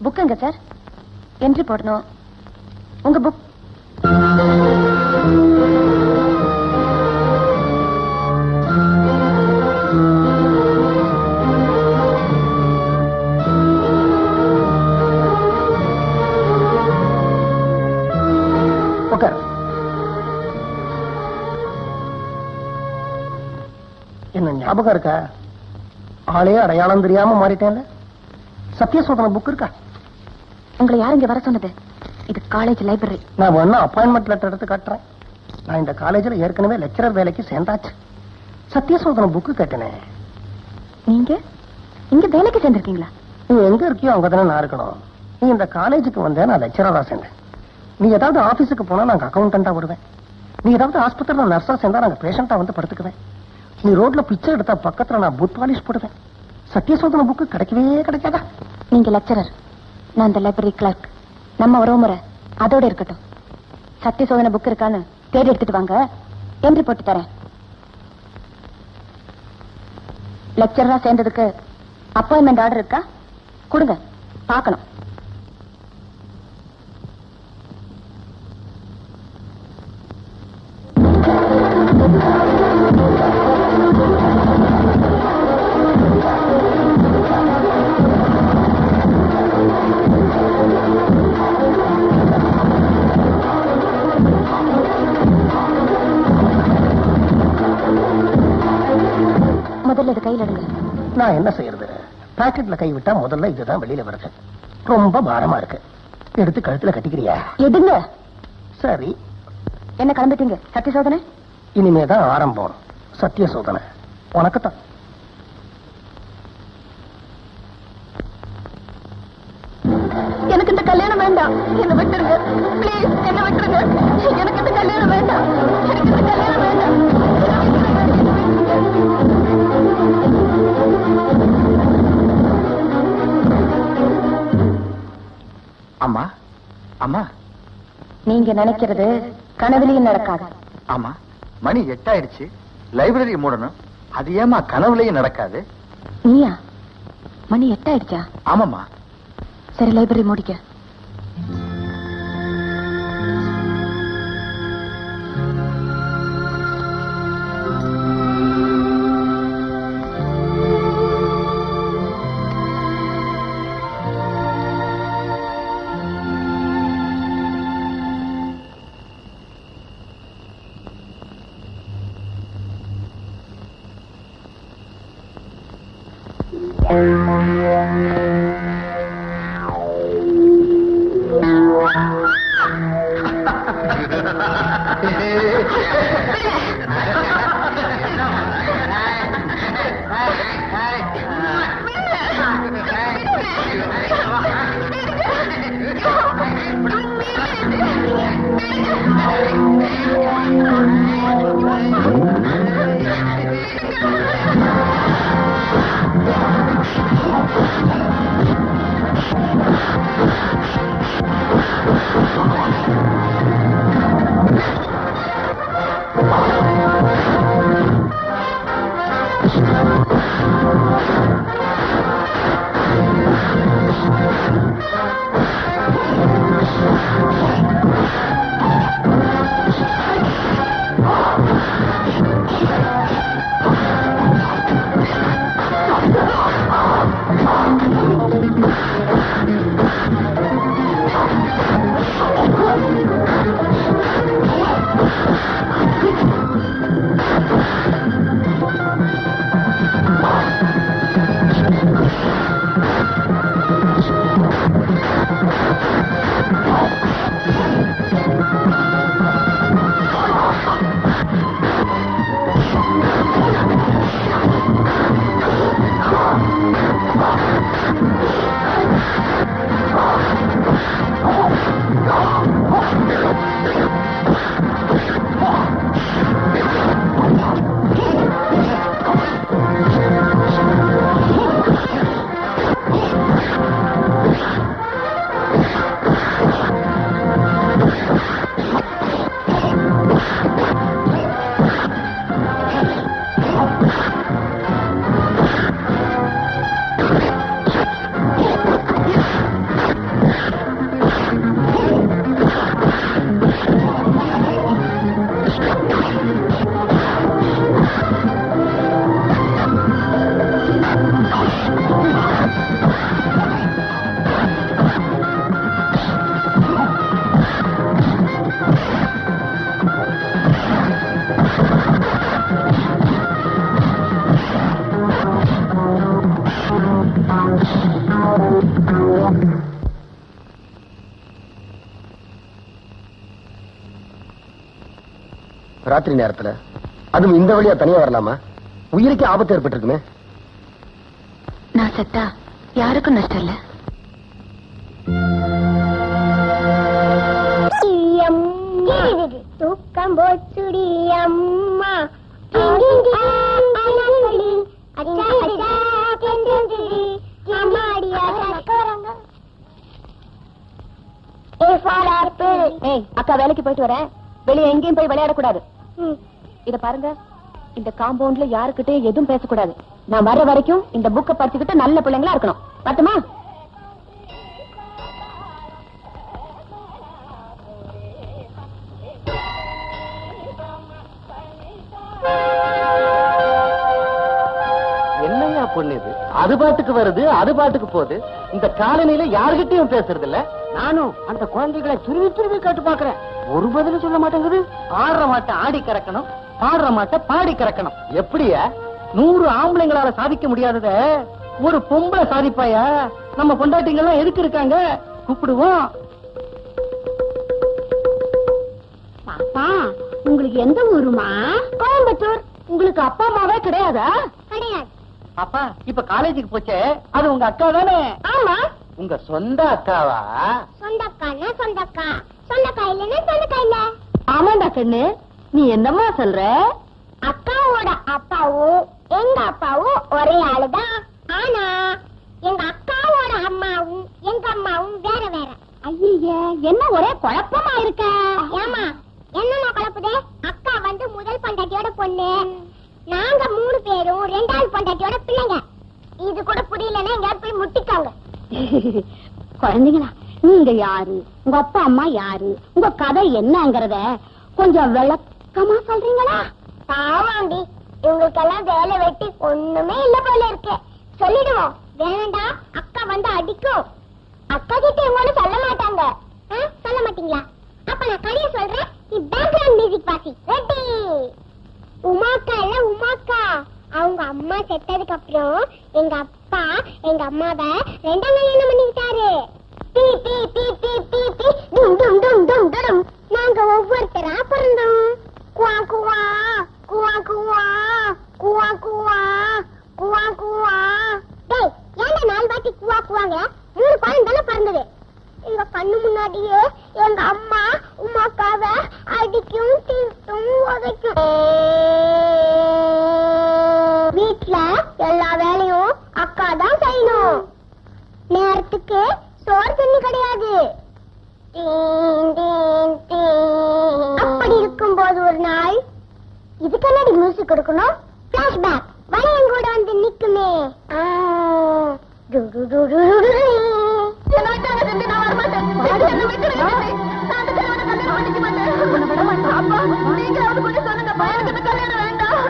புக்குங்க sir, entry போடணும். உங்க book. என்ன ஞாபகம் இருக்கா? ஆளே அடையாளம் தெரியாம மாறிட்டேன்ல. சத்தியசோதனை புக் இருக்கா? உங்களை யார் இங்க வர சொன்னது? இது காலேஜ் லைப்ரரி. நான் வேணா அப்பாயின்மெண்ட் லெட்டர் எடுத்து காட்டுறேன். நான் இந்த காலேஜில் ஏற்கனவே லெக்சரர் வேலைக்கு சேர்ந்தாச்சு. சத்தியசோதனை புக்கு கேட்டனே. நீங்க இங்க வேலைக்கு சேர்ந்திருக்கீங்களா? நீ எங்க இருக்கியோ அங்கதானே நான் இருக்கணும். நீ இந்த காலேஜுக்கு வந்தேன், நான் லெக்சரரா சேர்ந்தேன். நீ ஏதாவது ஆபீஸுக்கு போனா நாங்க அக்கௌண்டண்டா விடுவேன். நீ ஏதாவது ஆஸ்பத்திரியில் நர்ஸா சேர்ந்தா நாங்க பேஷண்டா வந்து படுத்துக்குவேன். நீ ரோட்ல பிச்சை எடுத்தா பக்கத்துல நான் புத் பாலிஷ் போடுவேன். சத்தியசோதனை புக்கு கிடைக்கவே கிடைக்காதா? நீங்க லெக்சரர், நான் இந்த லைப்ரரி கிளர்க். நம்ம ஒரு முறை அதோட இருக்கட்டும். சத்தியசோதனை புக் இருக்கான்னு தேடி எடுத்துட்டு வாங்க, என்ட்ரி போட்டு தரேன். லெக்சரரா சேர்ந்ததுக்கு அப்பாயின்மெண்ட் ஆர்டர் இருக்கா? கொடுங்க, பார்க்கணும். முதல்ல இது கையில் எடுங்க. நான் என்ன செய்யறது? பாக்கெட்ல கை விட்டா முதல்ல இதுதான் வெளியில வருது. ரொம்ப பாரமா இருக்கு. எடுத்து கழுத்துல கட்டிக்கிறியா? எடுங்க. சரி. என்ன கிளம்பிட்டீங்க? சத்தியசோதனை இனிமேதான் ஆரம்பம். சத்தியசோதனை உனக்குத்தான். எனக்கு இந்த கல்யாணம் வேண்டாம். என்ன விட்டுருங்க ப்ளீஸ், என்ன விட்டுருங்க. எனக்கு இந்த கல்யாணம் வேண்டாம். எனக்கு இந்த கல்யாணம் வேண்டாம். அம்மா, அம்மா, நீங்க நினைக்கிறது கனவுலையும் நடக்காது. ஆமா, மணி 8 ஆயிடுச்சு. லைப்ரரி மூடணும். அது ஏமா கனவுலையும் நடக்காது? நீயா? மணி 8 ஆயிடுச்சா? ஆமாம்மா. சரி, லைப்ரரி மூடிக்க. ராத்திரி நேரத்துல அதுவும் இந்த வழியா தனியா வரலாமா? உயிருக்கு ஆபத்து ஏற்பட்டிருக்குமே. நான் செத்தா யாருக்கும் நஷ்டம் இல்ல. தூக்கம் போச்சுடி அம்மா அக்கா வேலைக்கு போயிட்டு வரேன். வெளியே எங்கேயும் போய் விளையாடக்கூடாது. இத பாருங்க, இந்த காம்பவுண்ட்ல யாருக்கிட்டையும் எதுவும் பேசக்கூடாது. நான் வர்ற வரைக்கும் இந்த புக்கை படிச்சுக்கிட்டு நல்ல பிள்ளைங்களா இருக்கணும். பத்துமா? என்னையா பொண்ணு இது? அது பாட்டுக்கு வருது, அது பாட்டுக்கு போகுது. இந்த காலனியில யாருகிட்டயும் பேசுறது இல்ல. நானும் அந்த குழந்தைகளை துருவி துருவி கேட்டு பாக்குறேன். ஒரு பதிலும் சொல்ல மாட்டேங்குது. ஆடுற மாட்டை ஆடி கறக்கணும், பாடுற மாட்டை பாடி கறக்கணும். எப்படியா 100 ஆம்பளைங்களால சாதிக்க முடியாதத ஒரு பொம்பளை சாதிப்பாயா? நம்ம பொண்டாட்டிங்கெல்லாம் எதுக்கு இருக்காங்க? கூப்பிடுவோம். பாப்பா, உங்களுக்கு எந்த ஊருமா? கோயம்புத்தூர். உங்களுக்கு அப்பா அம்மாவே கிடையாதா? கிடையாது. அப்பா இப்ப காலேஜுக்கு போச்சே, அது உங்க அக்கா தானே? ஆமா. உங்க சொந்த அக்காவா? சொந்தக்கான சொந்தக்கா. சொந்தக்கா இல்லைன்னா சொந்தக்கா இல்ல. ஆமாண்டா கண்ணு, நீ என்னம்மா சொல்ற? அக்காவோட அப்பாவும் எங்க அப்பாவும் ஒரே ஆளுதான். ஆனா எங்க அக்காவோட அம்மாவும் எங்க அம்மாவும் வேற வேற. ஐயே, என்ன ஒரே குழப்பமா இருக்க? ஏமா என்ன குழப்புதே? அக்கா வந்து முதல் பொண்டாட்டியோட பொண்ணு, நாங்க 3 பேரும் 2வது பொண்டாட்டியோட பிள்ளைங்க. இது கூட புரியலன்னா எங்கயாவது போய் முட்டிக்காங்க. குழந்தைங்களா, நீங்க யாரு, உங்க அப்பா அம்மா யாரு, உங்க கதை என்னங்கறத கொஞ்சம் விளக்கமா சொல்றீங்களா? பாவாண்டி, இவங்களுக்கெல்லாம் வேலை வெட்டி ஒண்ணுமே இல்ல போல இருக்கு. சொல்லிடுவோம். வேணாண்டா, அக்கா வந்து அடிக்கும். அக்கா கிட்ட இவங்க சொல்ல மாட்டாங்க. சொல்ல மாட்டீங்களா? அப்ப நான் கதையை சொல்றேன், நீ பேக்ரவுண்ட் மியூசிக் வாசி. ரெடி? உமாக்கா இல்ல உமாக்கா. அவங்க அம்மா செத்ததுக்கு அப்புறம் எங்க அப்பா எங்க அம்மாவை 2ஆம் கல்யாணம் பண்ணிக்கிட்டாரு. பீ பீ பீ பீ பீ பீ டும் டும் டும் டும் டும். நாங்க ஒவ்வொருத்தரா பிறந்தோம். குவா குவா குவா குவா குவா குவா குவா குவா. டேய், ஏன்டா 4 வாட்டி குவா குவாங்க? 3 குழந்தை பிறந்தது. எங்க கண்ணு முன்னாடியே எங்க அம்மா உமாக்காவை அடிக்கும், தீர்த்தும், உதைக்கும். வீட்டுல எல்லா வேலையும் அக்கா தான் செய்யணும். நேரத்துக்கு சோறு தண்ணி கிடையாது. அப்படி இருக்கும் போது ஒரு நாள், இதுக்கு என்னடி மியூசிக் கொடுக்கணும்? பிளாஷ்பேக் வளையம் கூட வந்து நிக்குமே.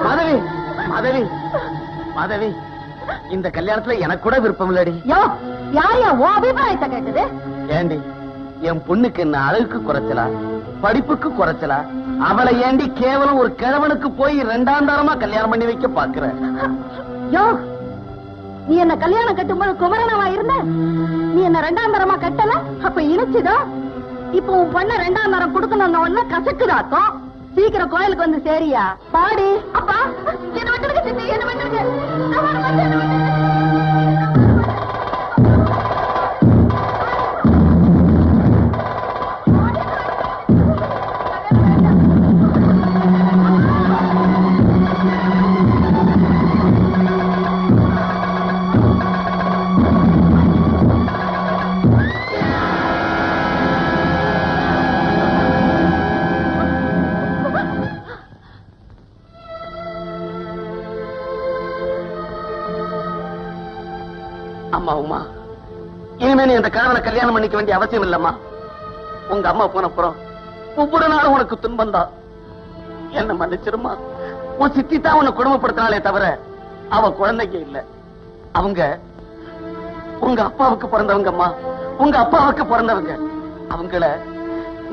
மாதவி, மாதவி, மாதவி, இந்த கல்யாணத்துல எனக்கு கூட விருப்பம் இல்லடி. யாரையா ஓ அபிப்பிராயத்தை கேட்டது? ஏண்டி, என் பொண்ணுக்கு என்ன அழகுக்கு குறைச்சலா, படிப்புக்கு குறைச்சலா? அவளை ஏண்டி கேவலம் ஒரு கிழவனுக்கு போய் 2ஆம் தரமா கல்யாணம் பண்ணி வைக்க பாக்குற? யோ, நீ என்ன கல்யாணம் கட்டும்போது குமரனவா இருந்த? நீ என்ன 2ஆம் தரமா கட்டல? அப்ப இணைச்சுதோ? இப்ப உன் பொண்ண 2ஆம் தரம் கொடுக்கணும் ஒண்ணு கசக்குதாக்கும். சீக்கிரம் கோயிலுக்கு வந்து சேரியா? பாடி. அப்பா என்ன வந்துருங்க சித்தி, என்ன வந்துருங்க. அம்மா உமா, இனிமே நீ அந்த காதலை கல்யாணம் பண்ணிக்க வேண்டிய அவசியம் இல்லம்மா. உங்க அம்மா போனப்புறம் ஒவ்வொரு நாளும் உனக்கு துன்பம் தான். என்ன மன்னிச்சிருமா. உன் சித்தி தான் உன்னை குடும்பப்படுத்தினாலே தவிர அவ குழந்தைங்க இல்ல. அவங்க உங்க அப்பாவுக்கு பிறந்தவங்க அம்மா, உங்க அப்பாவுக்கு பிறந்தவங்க. அவங்கள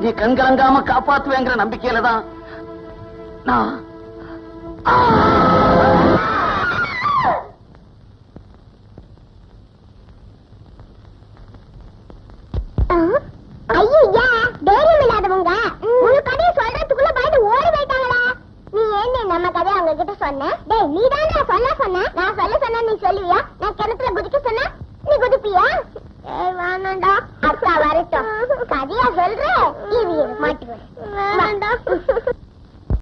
நீ கண்கலங்காம காப்பாத்துவேங்கிற நம்பிக்கையில தான் நான்